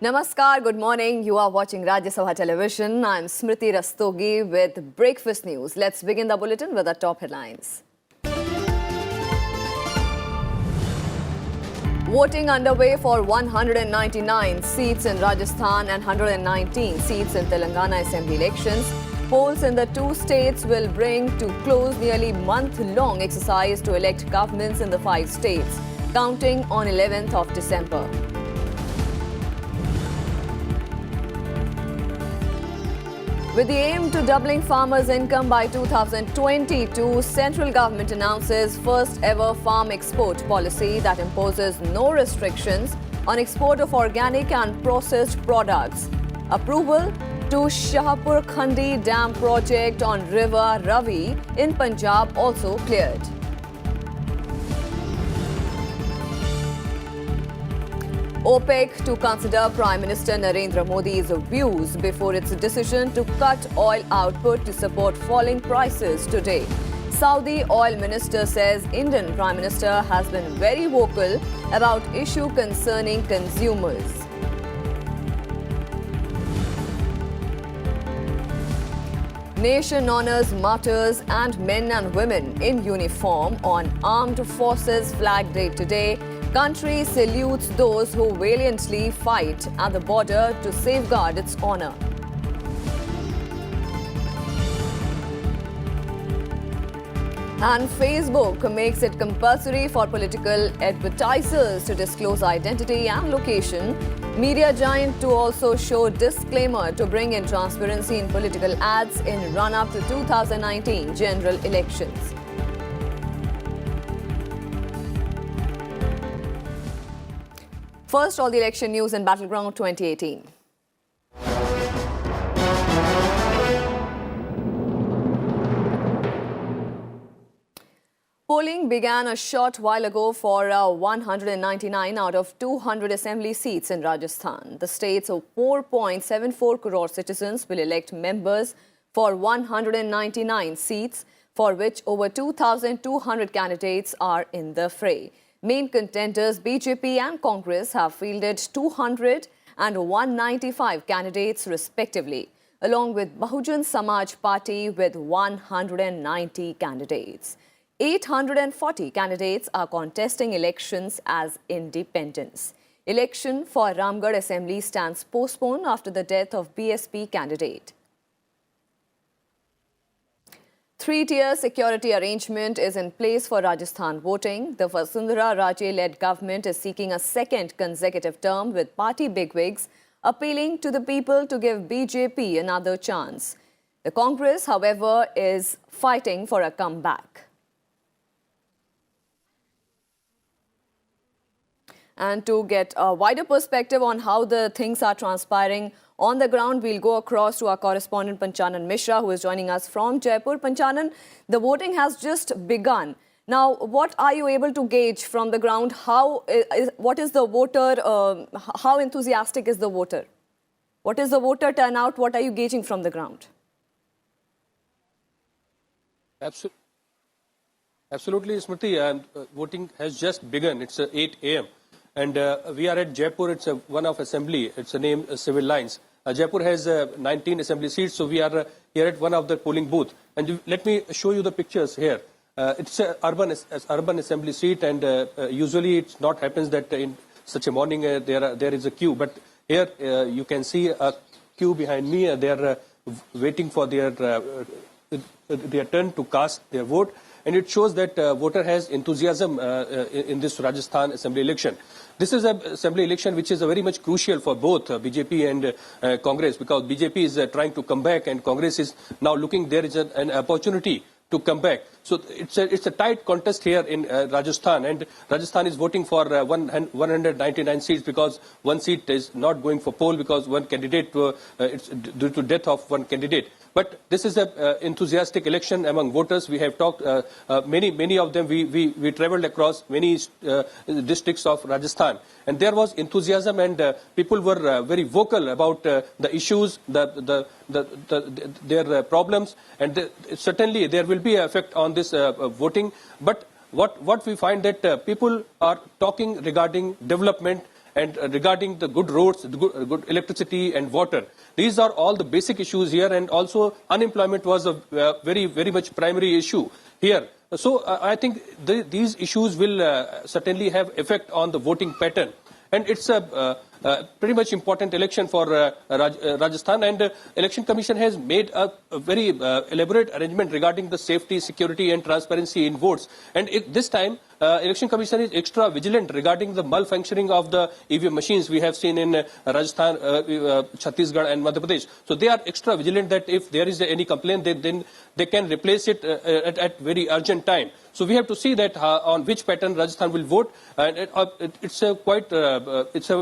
Namaskar, good morning. You are watching Rajya Sabha television. I'm Smriti Rastogi with breakfast news. Let's begin the bulletin with the top headlines. Voting underway for 199 seats in Rajasthan and 119 seats in Telangana Assembly elections. Polls in the two states will bring to close nearly month-long exercise to elect governments in the 5 states, counting on 11th of December. With the aim to doubling farmers' income by 2022, central government announces first ever farm export policy that imposes no restrictions on export of organic and processed products. Approval to Shahpur Khandi Dam project on River Ravi in Punjab also cleared. OPEC to consider Prime Minister Narendra Modi's views before its decision to cut oil output to support falling prices today. Saudi oil minister says Indian Prime Minister has been very vocal about issue concerning consumers. Nation honors martyrs and men and women in uniform on Armed Forces Flag Day today. Country salutes those who valiantly fight at the border to safeguard its honor. And Facebook makes it compulsory for political advertisers to disclose identity and location. Media giant to also show disclaimer to bring in transparency in political ads in run-up to 2019 general elections. First, all the election news in Battleground 2018. Polling began a short while ago for 199 out of 200 assembly seats in Rajasthan. The state's 4.74 crore citizens will elect members for 199 seats, for which over 2,200 candidates are in the fray. Main contenders BJP and Congress have fielded 200 and 195 candidates respectively, along with Bahujan Samaj Party with 190 candidates. 840 candidates are contesting elections as independents. Election for Ramgarh Assembly stands postponed after the death of BSP candidate. 3-tier security arrangement is in place for Rajasthan voting. The Vasundhara Raje-led government is seeking a second consecutive term, with party bigwigs appealing to the people to give BJP another chance. The Congress, however, is fighting for a comeback. And to get a wider perspective on how the things are transpiring on the ground, we'll go across to our correspondent Panchanan Mishra, who is joining us from Jaipur. Panchanan, the voting has just begun. Now, what are you able to gauge from the ground? What is the voter, how enthusiastic is the voter? What is the voter turnout? What are you gauging from the ground? Absolutely, Smriti. Voting has just begun. It's 8 a.m. And we are at Jaipur. It's one of assembly. It's named Civil Lines. Jaipur has 19 assembly seats, so we are here at one of the polling booth. And let me show you the pictures here. It's an urban assembly seat, and usually it not happens that in such a morning there is a queue. But here you can see a queue behind me. They are waiting for their turn to cast their vote. And it shows that voter has enthusiasm in this Rajasthan assembly election. This is an assembly election which is very much crucial for both BJP and Congress, because BJP is trying to come back and Congress is now looking there is an opportunity to come back. So it's a tight contest here in Rajasthan, and Rajasthan is voting for 199 seats because one seat is not going for poll because one candidate, it's due to death of one candidate. But this is an enthusiastic election among voters. We have talked, many of them, we traveled across many districts of Rajasthan. And there was enthusiasm, and people were very vocal about the issues, their problems. And certainly there will be an effect on this voting. But what we find that people are talking regarding development and regarding the good roads, the good electricity and water. These are all the basic issues here, and also unemployment was a very, very much primary issue here. So I think these issues will certainly have effect on the voting pattern. And it's a pretty much important election for Rajasthan, and Election Commission has made a very elaborate arrangement regarding the safety, security and transparency in votes. And this time, Election Commission is extra vigilant regarding the malfunctioning of the EVM machines we have seen in Rajasthan, Chhattisgarh and Madhya Pradesh. So they are extra vigilant that if there is any complaint, then they can replace it at very urgent time. So we have to see that on which pattern Rajasthan will vote. And it's a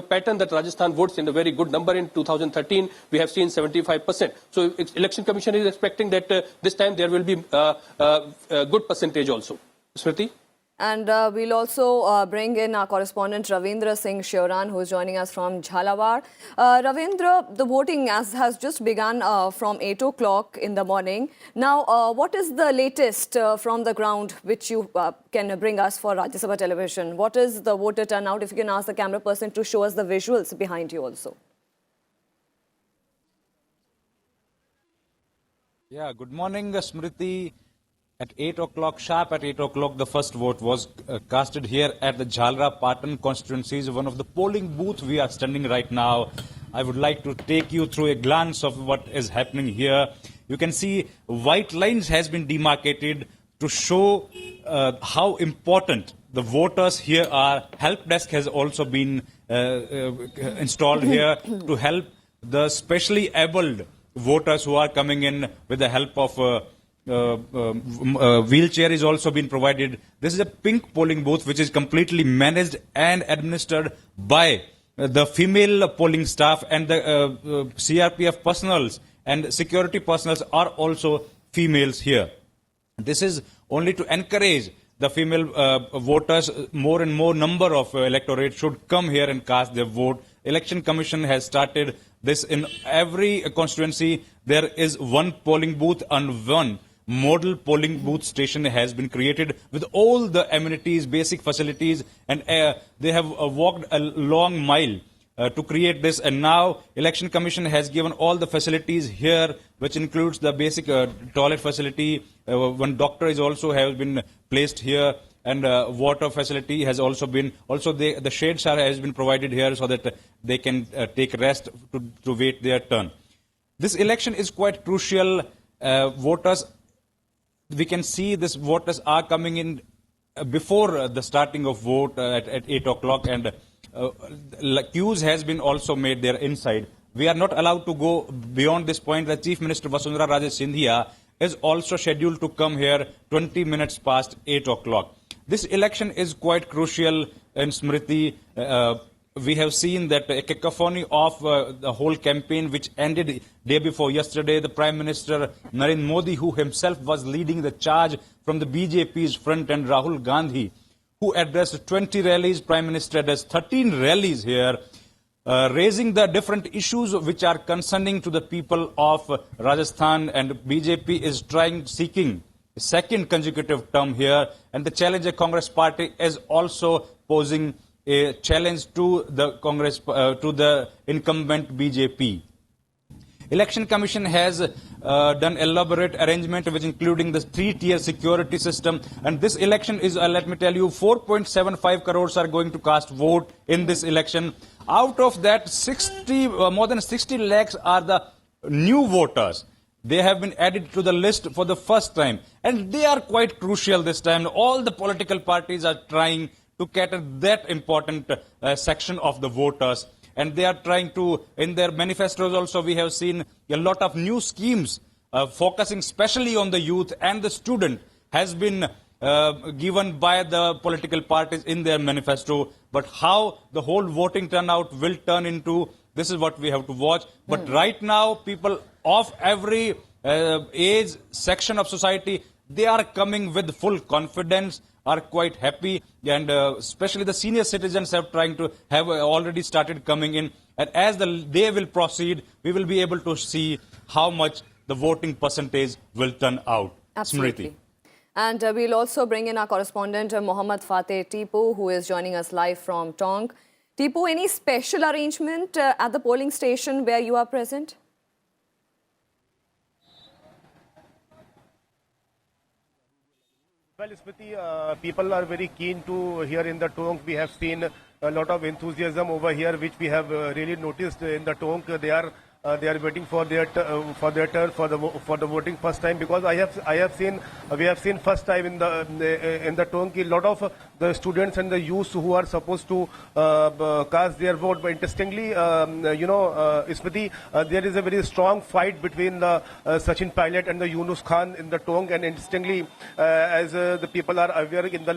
pattern that Rajasthan votes in a very good number. In 2013, we have seen 75%. So Election Commission is expecting that this time there will be a good percentage also. Smriti? And we'll also bring in our correspondent Ravindra Singh Shioran, who is joining us from Jhalawar. Ravindra, the voting has just begun from 8 o'clock in the morning. Now, what is the latest from the ground which you can bring us for Rajya Sabha television? What is the voter turnout? If you can ask the camera person to show us the visuals behind you also. Yeah, good morning, Smriti. At 8 o'clock, sharp at 8 o'clock, the first vote was casted here at the Jhalra Patan constituencies, one of the polling booths we are standing right now. I would like to take you through a glance of what is happening here. You can see white lines has been demarcated to show how important the voters here are. Help desk has also been installed here to help the specially abled voters who are coming in with the help of wheelchair is also been provided. This is a pink polling booth which is completely managed and administered by the female polling staff, and the CRPF personals and security personals are also females here. This is only to encourage the female voters. More and more number of electorate should come here and cast their vote. Election Commission has started this in every constituency. There is one polling booth and one model polling booth station has been created with all the amenities, basic facilities, and they have walked a long mile to create this. And now Election Commission has given all the facilities here, which includes the basic toilet facility. One doctor is also has been placed here, and water facility has also been. Also, the shade shower has been provided here so that they can take rest to wait their turn. This election is quite crucial. Voters, we can see this voters are coming in before the starting of vote at 8 o'clock, and queues has been also made there inside. We are not allowed to go beyond this point. The Chief Minister Vasundhara Raje Scindia is also scheduled to come here 20 minutes past 8 o'clock. This election is quite crucial in Smriti. We have seen that a cacophony of the whole campaign, which ended day before yesterday. The Prime Minister Narendra Modi, who himself was leading the charge from the BJP's front, and Rahul Gandhi, who addressed 20 rallies. Prime Minister addressed 13 rallies here, raising the different issues which are concerning to the people of Rajasthan, and BJP is seeking a second consecutive term here, and the Challenger Congress Party is also posing a challenge to the Congress, to the incumbent BJP. Election Commission has done elaborate arrangement, which including the 3-tier security system. And this election is, let me tell you, 4.75 crores are going to cast vote in this election. Out of that, more than 60 lakhs are the new voters. They have been added to the list for the first time. And they are quite crucial this time. All the political parties are trying to cater that important section of the voters. And they are trying to, in their manifestos also, we have seen a lot of new schemes focusing especially on the youth and the student has been given by the political parties in their manifesto. But how the whole voting turnout will turn into, this is what we have to watch. But right now, people of every age, section of society, they are coming with full confidence, are quite happy, and especially the senior citizens have already started coming in. And as the day will proceed, we will be able to see how much the voting percentage will turn out. Absolutely. Smriti. And we'll also bring in our correspondent, Mohammad Fateh Tipu, who is joining us live from Tonk. Tipu, any special arrangement at the polling station where you are present? Well, Smriti, people are very keen to hear in the Tonk. We have seen a lot of enthusiasm over here, which we have really noticed in the Tonk. They are waiting for their turn for the voting first time, because we have seen first time in the Tonk a lot of the students and the youths who are supposed to cast their vote. But interestingly, Smriti, there is a very strong fight between the Sachin Pilot and the Yunus Khan in the Tonk, and interestingly, as the people are aware, in the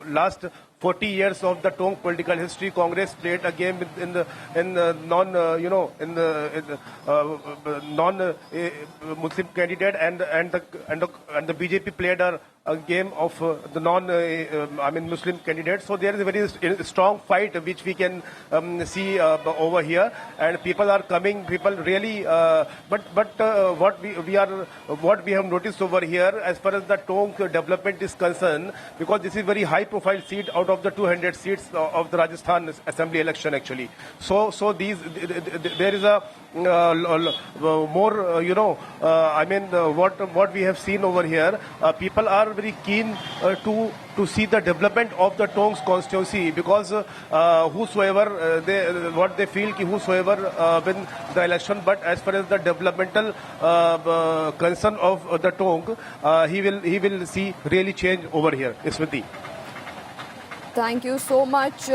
last 40 years of the Tonk political history, Congress played a game in the non-Muslim candidate, and the BJP played a game of the Muslim candidate. So there is a very strong fight which we can see over here, and people are coming. People really, what we have noticed over here, as far as the Tonk development is concerned, because this is very high-profile seat out of the 200 seats of the Rajasthan Assembly election, actually. So there is a more, what we have seen over here. People are very keen to see the development of the Tonks constituency, because whosoever they feel whosoever win the election, but as far as the developmental concern of the Tonk, he will see really change over here. Smriti. Thank you so much,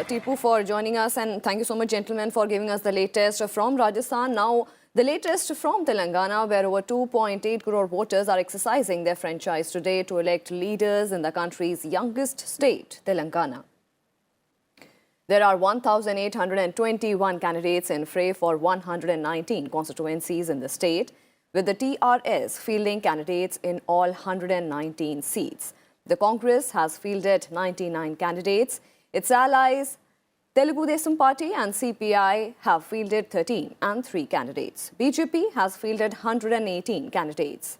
Tipu, for joining us, and thank you so much, gentlemen, for giving us the latest from Rajasthan. Now, the latest from Telangana, where over 2.8 crore voters are exercising their franchise today to elect leaders in the country's youngest state, Telangana. There are 1,821 candidates in fray for 119 constituencies in the state, with the TRS fielding candidates in all 119 seats. The Congress has fielded 99 candidates. Its allies, Telugu Desam Party and CPI, have fielded 13 and 3 candidates. BJP has fielded 118 candidates.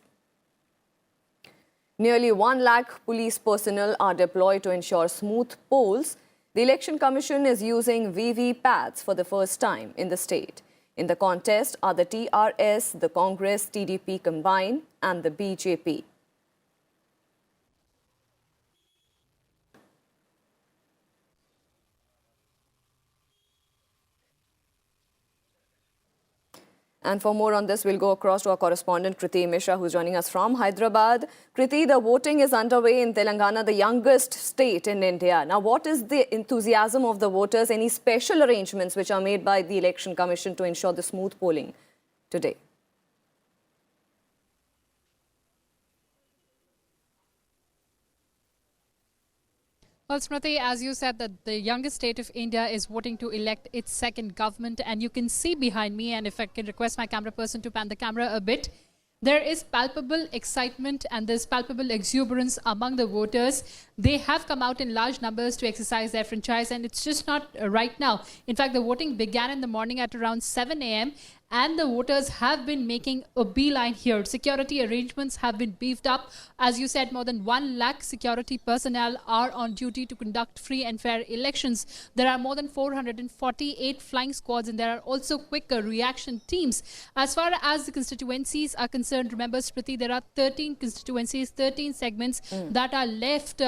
Nearly 1 lakh police personnel are deployed to ensure smooth polls. The Election Commission is using VVPATs for the first time in the state. In the contest are the TRS, the Congress, TDP combined, and the BJP. And for more on this, we'll go across to our correspondent Kriti Mishra, who's joining us from Hyderabad. Kriti, the voting is underway in Telangana, the youngest state in India. Now, what is the enthusiasm of the voters? Any special arrangements which are made by the Election Commission to ensure the smooth polling today? Well, Smriti, as you said, that the youngest state of India is voting to elect its second government, and you can see behind me, and if I can request my camera person to pan the camera a bit, there is palpable excitement and there's palpable exuberance among the voters. They have come out in large numbers to exercise their franchise, and it's just not right now. In fact, the voting began in the morning at around 7 a.m. and the voters have been making a beeline here. Security arrangements have been beefed up. As you said, more than 1 lakh security personnel are on duty to conduct free and fair elections. There are more than 448 flying squads, and there are also quick reaction teams. As far as the constituencies are concerned, remember, Smriti, there are 13 constituencies, 13 segments that are left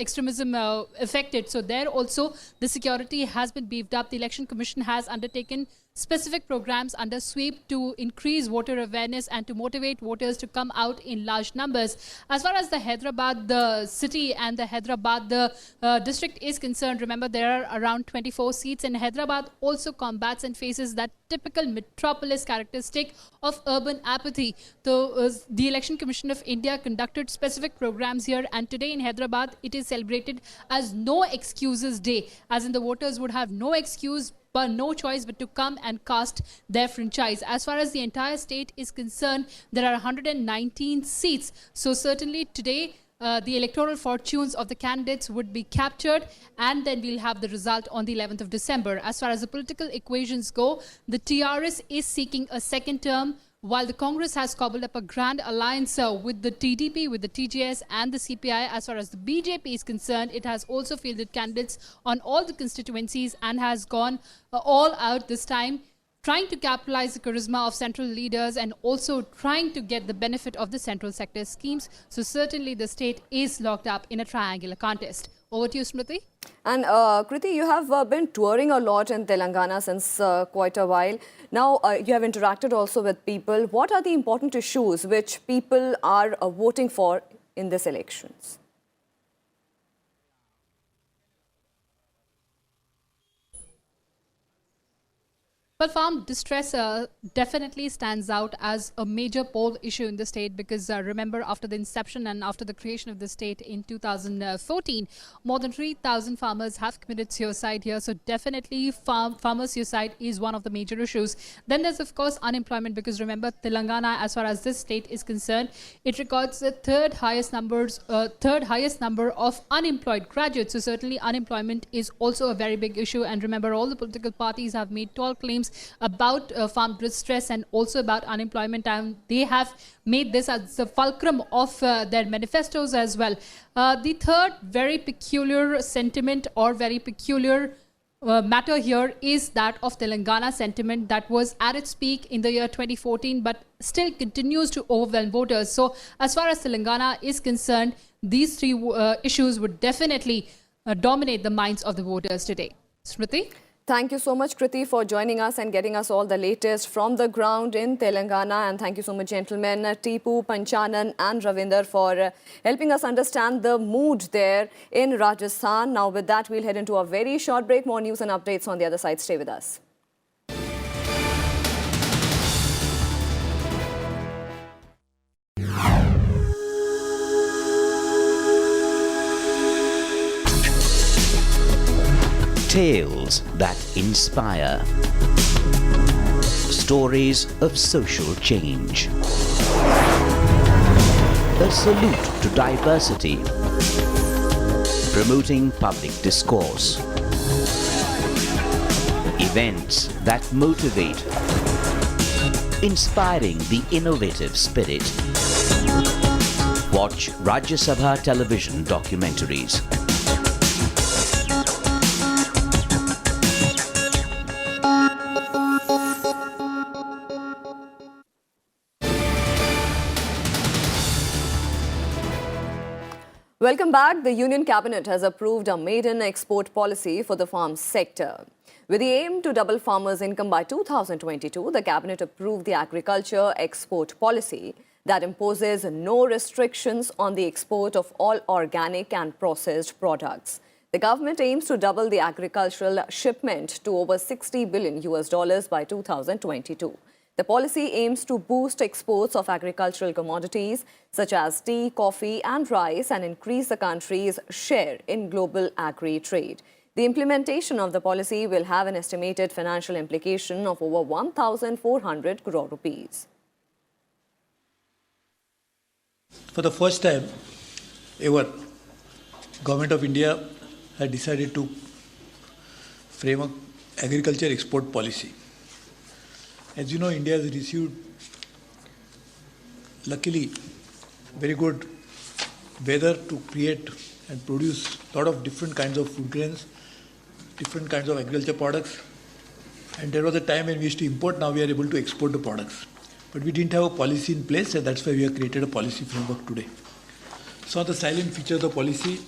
extremism affected. So there also the security has been beefed up. The Election Commission has undertaken specific programs under sweep to increase voter awareness and to motivate voters to come out in large numbers. As far as the Hyderabad, the city, and the Hyderabad, the district is concerned, remember there are around 24 seats, and Hyderabad also combats and faces that typical metropolis characteristic of urban apathy. So the Election Commission of India conducted specific programs here, and today in Hyderabad it is celebrated as No Excuses Day, as in the voters would have no excuse but no choice but to come and cast their franchise. As far as the entire state is concerned, there are 119 seats. So certainly today, the electoral fortunes of the candidates would be captured, and then we'll have the result on the 11th of December. As far as the political equations go, the TRS is seeking a second term while the Congress has cobbled up a grand alliance with the TDP, with the TJS and the CPI, as far as the BJP is concerned, it has also fielded candidates on all the constituencies and has gone all out this time, trying to capitalize the charisma of central leaders and also trying to get the benefit of the central sector schemes. So certainly the state is locked up in a triangular contest. Over to you, Smriti. And Kriti, you have been touring a lot in Telangana since quite a while. Now, you have interacted also with people. What are the important issues which people are voting for in these elections? Well, farm distress definitely stands out as a major poll issue in the state because remember, after the inception and after the creation of the state in 2014, more than 3,000 farmers have committed suicide here. So definitely farmer suicide is one of the major issues. Then there's, of course, unemployment because remember, Telangana, as far as this state is concerned, it records the third highest number of unemployed graduates. So certainly unemployment is also a very big issue. And remember, all the political parties have made tall claims about farm distress and also about unemployment, and they have made this as the fulcrum of their manifestos as well. The third very peculiar sentiment or very peculiar matter here is that of Telangana sentiment that was at its peak in the year 2014 but still continues to overwhelm voters. So as far as Telangana is concerned, these three issues would definitely dominate the minds of the voters today. Smriti? Thank you so much, Kriti, for joining us and getting us all the latest from the ground in Telangana. And thank you so much, gentlemen, Tipu, Panchanan and Ravinder, for helping us understand the mood there in Rajasthan. Now, with that, we'll head into a very short break. More news and updates on the other side. Stay with us. Tales that inspire. Stories of social change. A salute to diversity. Promoting public discourse. Events that motivate. Inspiring the innovative spirit. Watch Rajya Sabha television documentaries. Welcome back. The Union Cabinet has approved a maiden export policy for the farm sector. With the aim to double farmers' income by 2022, the Cabinet approved the agriculture export policy that imposes no restrictions on the export of all organic and processed products. The government aims to double the agricultural shipment to over $60 billion by 2022. The policy aims to boost exports of agricultural commodities such as tea, coffee and rice and increase the country's share in global agri-trade. The implementation of the policy will have an estimated financial implication of over 1,400 crore rupees. For the first time ever, Government of India had decided to frame an agriculture export policy. As you know, India has received, luckily, very good weather to create and produce a lot of different kinds of food grains, different kinds of agriculture products. And there was a time when we used to import, now we are able to export the products. But we didn't have a policy in place, and that's why we have created a policy framework today. So the silent feature of the policy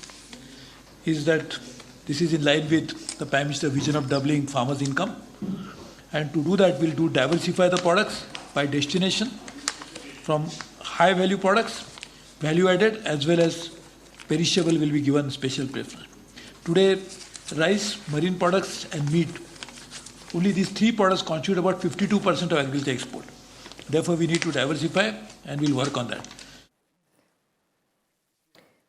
is that this is in line with the Prime Minister's vision of doubling farmers' income. And to do that, we'll diversify the products by destination from high-value products, value-added, as well as perishable will be given special preference. Today, rice, marine products, and meat, only these three products constitute about 52% of agriculture export. Therefore, we need to diversify, and we'll work on that.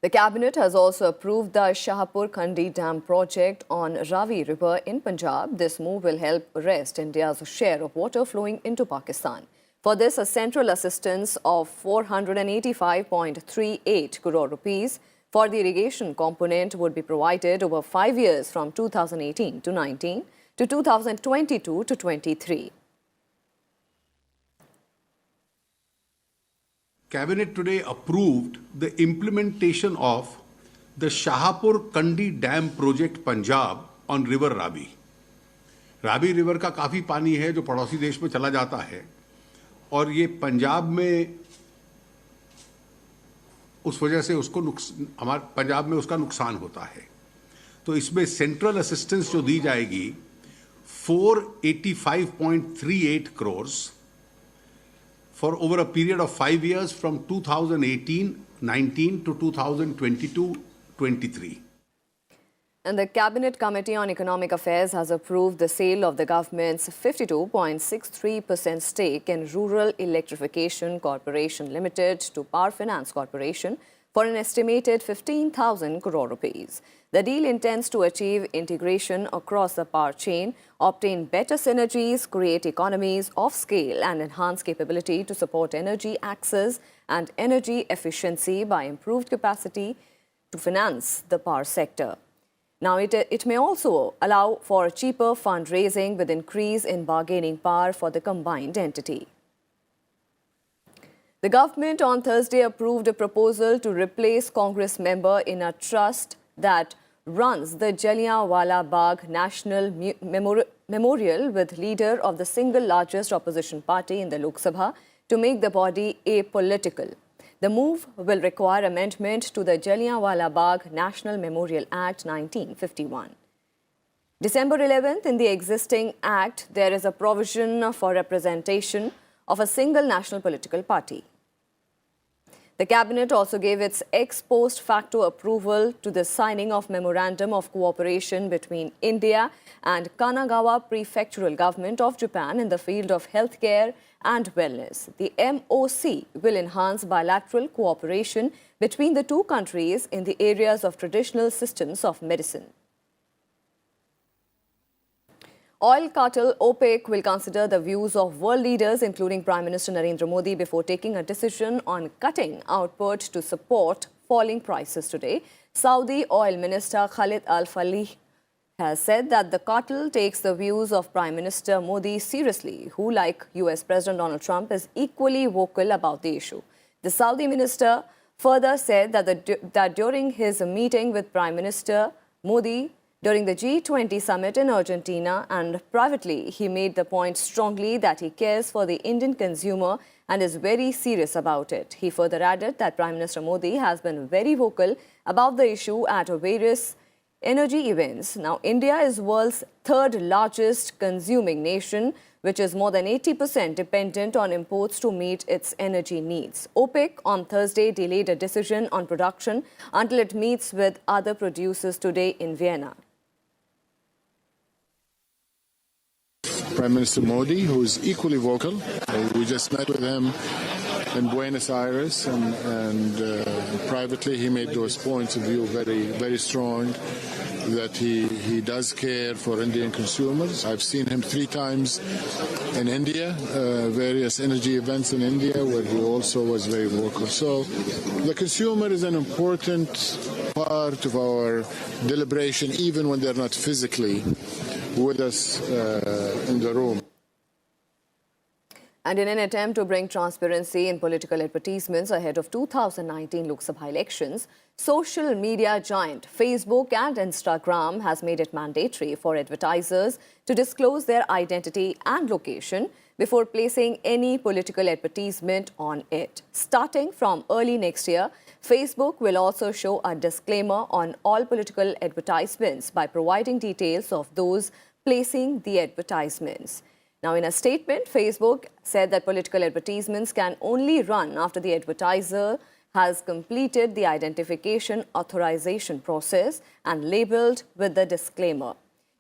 The Cabinet has also approved the Shahpur Khandi Dam project on Ravi River in Punjab. This move will help arrest India's share of water flowing into Pakistan. For this, a central assistance of 485.38 crore rupees for the irrigation component would be provided over 5 years from 2018 to 19 to 2022 to 23. Cabinet today approved the implementation of the Shahapur Kandi Dam project Punjab on river Ravi. Ravi river का काफ़ी पानी है जो पड़ोसी देश में चला जाता है और ये पंजाब में उस वजह से उसको हमारे पंजाब में उसका नुकसान होता है। तो इसमें सेंट्रल असिस्टेंस जो दी जाएगी 485.38 crores for over a period of 5 years from 2018-19 to 2022-23. And the Cabinet Committee on Economic Affairs has approved the sale of the government's 52.63% stake in Rural Electrification Corporation Limited to Power Finance Corporation for an estimated 15,000 crore rupees. The deal intends to achieve integration across the power chain, obtain better synergies, create economies of scale and enhance capability to support energy access and energy efficiency by improved capacity to finance the power sector. Now, it may also allow for cheaper fundraising with increase in bargaining power for the combined entity. The government on Thursday approved a proposal to replace Congress member in a trust that runs the Jallianwala Bagh National Memorial with leader of the single largest opposition party in the Lok Sabha to make the body apolitical. The move will require amendment to the Jallianwala Bagh National Memorial Act 1951. December 11th, in the existing act, there is a provision for representation of a single national political party. The Cabinet also gave its ex post facto approval to the signing of Memorandum of Cooperation between India and Kanagawa Prefectural Government of Japan in the field of healthcare and wellness. The MOC will enhance bilateral cooperation between the two countries in the areas of traditional systems of medicine. Oil cartel OPEC will consider the views of world leaders, including Prime Minister Narendra Modi, before taking a decision on cutting output to support falling prices today. Saudi Oil Minister Khalid Al-Falih has said that the cartel takes the views of Prime Minister Modi seriously, who, like US President Donald Trump, is equally vocal about the issue. The Saudi minister further said that during his meeting with Prime Minister Modi during the G20 summit in Argentina and privately, he made the point strongly that he cares for the Indian consumer and is very serious about it. He further added that Prime Minister Modi has been very vocal about the issue at various energy events. Now, India is world's third largest consuming nation, which is more than 80% dependent on imports to meet its energy needs. OPEC on Thursday delayed a decision on production until it meets with other producers today in Vienna. Prime Minister Modi, who is equally vocal. We just met with him in Buenos Aires, and privately he made those points of view very, very strong, that he does care for Indian consumers. I've seen him 3 times in India, various energy events in India, where he also was very vocal. So the consumer is an important part of our deliberation, even when they're not physically with us in the room. And in an attempt to bring transparency in political advertisements ahead of 2019 Lok Sabha elections, social media giant Facebook and Instagram has made it mandatory for advertisers to disclose their identity and location before placing any political advertisement on it. Starting from early next year, Facebook will also show a disclaimer on all political advertisements by providing details of those placing the advertisements. Now, in a statement, Facebook said that political advertisements can only run after the advertiser has completed the identification authorization process and labeled with the disclaimer.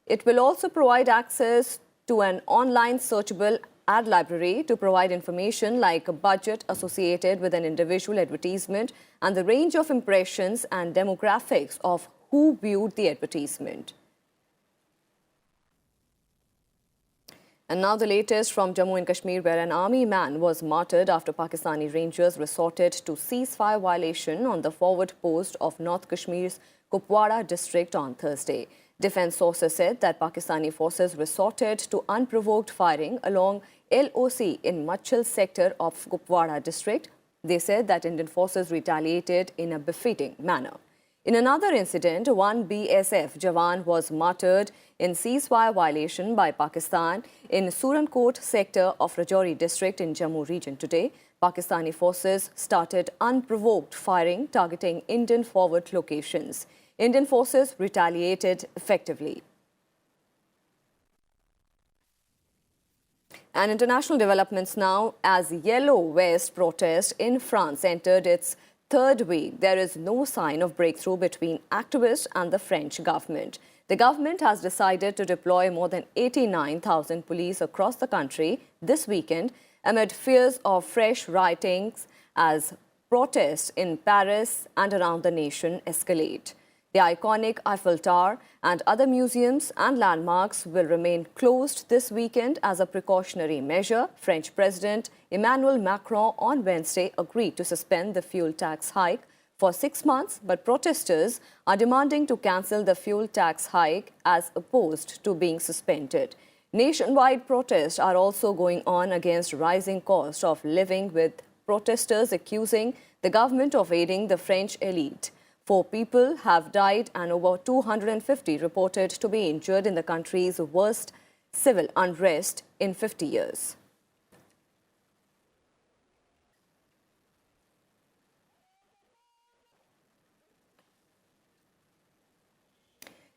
It will also provide access to an online searchable ad library to provide information like a budget associated with an individual advertisement and the range of impressions and demographics of who viewed the advertisement. And now the latest from Jammu and Kashmir, where an army man was martyred after Pakistani Rangers resorted to ceasefire violation on the forward post of North Kashmir's Kupwara district on Thursday. Defense sources said that Pakistani forces resorted to unprovoked firing along LOC in Machil sector of Kupwara district. They said that Indian forces retaliated in a befitting manner. In another incident, one BSF Jawan was martyred in ceasefire violation by Pakistan in Surankot sector of Rajouri district in Jammu region today. Pakistani forces started unprovoked firing targeting Indian forward locations. Indian forces retaliated effectively. And international developments now, as Yellow Vest protest in France entered its third week, there is no sign of breakthrough between activists and the French government. The government has decided to deploy more than 89,000 police across the country this weekend amid fears of fresh riotings as protests in Paris and around the nation escalate. The iconic Eiffel Tower and other museums and landmarks will remain closed this weekend as a precautionary measure. French President Emmanuel Macron on Wednesday agreed to suspend the fuel tax hike for 6 months, but protesters are demanding to cancel the fuel tax hike as opposed to being suspended. Nationwide protests are also going on against rising cost of living, with protesters accusing the government of aiding the French elite. 4 people have died and over 250 reported to be injured in the country's worst civil unrest in 50 years.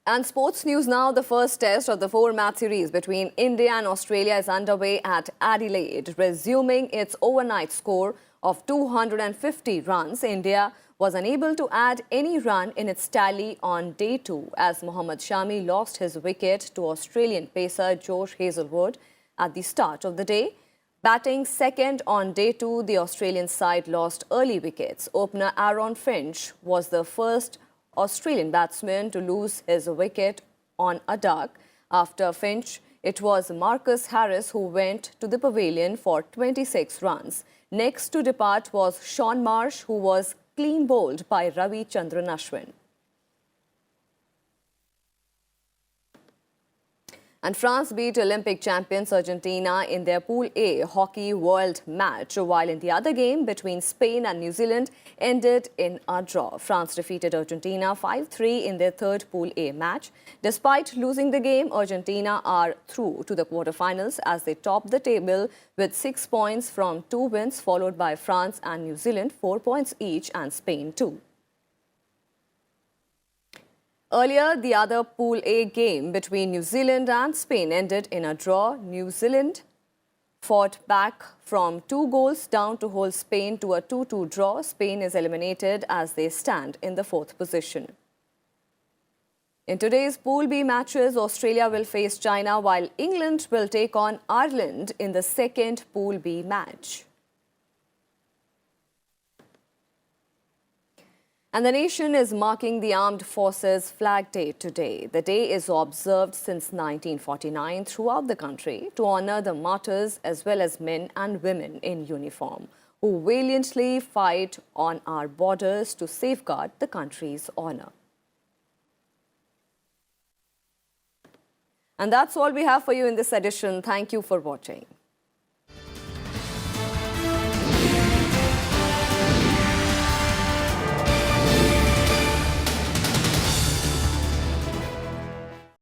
And sports news now. The first test of the 4-match series between India and Australia is underway at Adelaide. Resuming its overnight score of 250 runs, India was unable to add any run in its tally on day 2 as Mohammad Shami lost his wicket to Australian pacer Josh Hazlewood at the start of the day. Batting second on day 2, the Australian side lost early wickets. Opener Aaron Finch was the first Australian batsman to lose his wicket on a duck. After Finch, it was Marcus Harris who went to the pavilion for 26 runs. Next to depart was Sean Marsh, who was clean bowled by Ravi Chandran Ashwin. And France beat Olympic champions Argentina in their Pool A Hockey World match, while in the other game between Spain and New Zealand ended in a draw. France defeated Argentina 5-3 in their third Pool A match. Despite losing the game, Argentina are through to the quarterfinals as they top the table with 6 points from 2 wins, followed by France and New Zealand 4 points each and Spain 2. Earlier, the other Pool A game between New Zealand and Spain ended in a draw. New Zealand fought back from 2 goals down to hold Spain to a 2-2 draw. Spain is eliminated as they stand in the 4th position. In today's Pool B matches, Australia will face China while England will take on Ireland in the second Pool B match. And the nation is marking the Armed Forces Flag Day today. The day is observed since 1949 throughout the country to honor the martyrs as well as men and women in uniform who valiantly fight on our borders to safeguard the country's honor. And that's all we have for you in this edition. Thank you for watching.